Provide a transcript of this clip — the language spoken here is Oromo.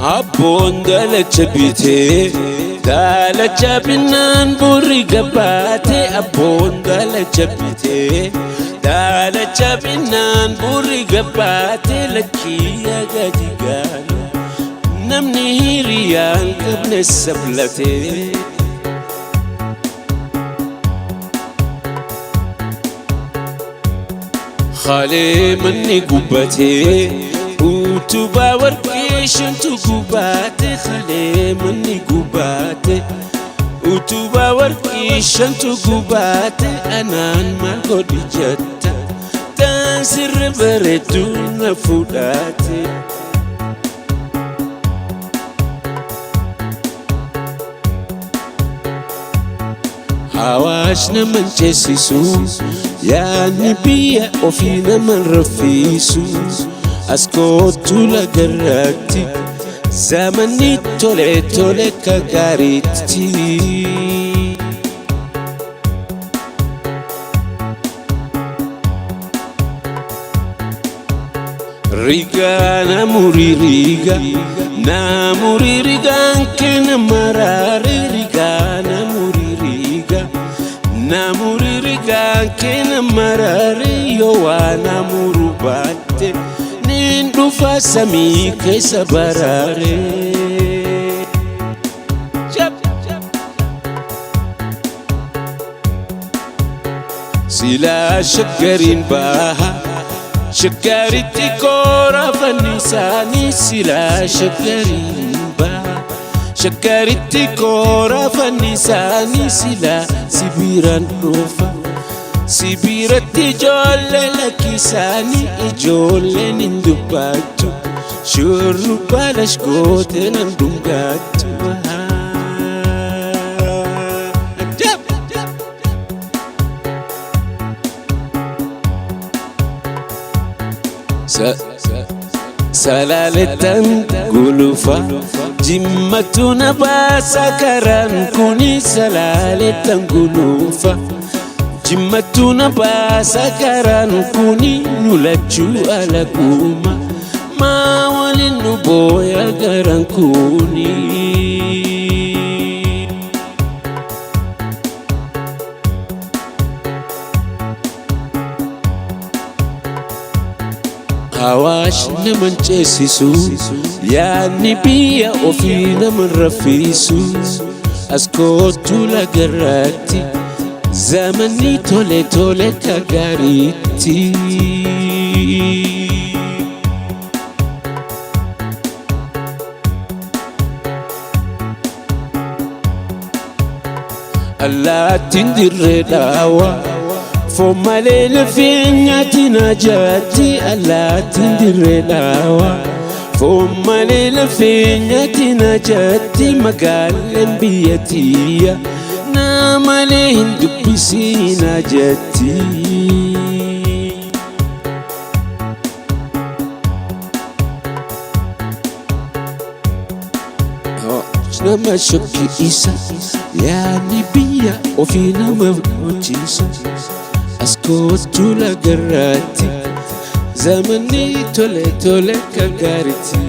Abboon dalacha bitee dalacha binnaan burri gabbaatee abboon dalacha bitee dalacha binnaan burri gabbaatee lakkiyya gadi gaala namni hiriyaan qabne sablatee Khale manni gubbatee utubaa warqee shantu gubbaate Khale manni gubbaate utubaa warqee shantu gubbaate anaan maal godhi jetta taan sirra bareedu na fudhaate Awaash naman cheesisu yaani biyya ofii naman raffisu as kootu lagarratti zamanni tole tole ka gaariitti Riga namuri rigaan kenna maraare Riga namuri rigaan kenna maraare yoo waa namuru baatte nin dhufa samii keessa baraare Silaa shaggariin baha shaggaritti koora fannisaanii Silaa shaggariin baha shaggaritti koora fannisaanii Silaa sibiiraan dhufa sibiiratti ijoollee lakkisaanii ijoolleen hin dubbattu shurrubbaa lashkoote nan dhungattu Salaaletan gulufa jimmatu na baasa karaan kuni Salaaletan gulufa jimmatu na baasa karaan kuni nulachuu alaguma maa waliin nu booya garaan kuni Awaash naman cheesisu yaani biyya ofii naman raffisu as kootu lagarratti zamanni tole tole ka gaariitti Allaattiin dirree dhaawaa Fomalee lafeenyaatti na jaatti Allaattiin dirree dhaawaa Fomalee lafeenyaatti na jaatti magaalaan biyya tiyya na malee hin dubbisii na jatti Nama shakki isa yaani biyya ofii nama hojjiisa as kootu lagarratti zamanni tole tole ka gaariitti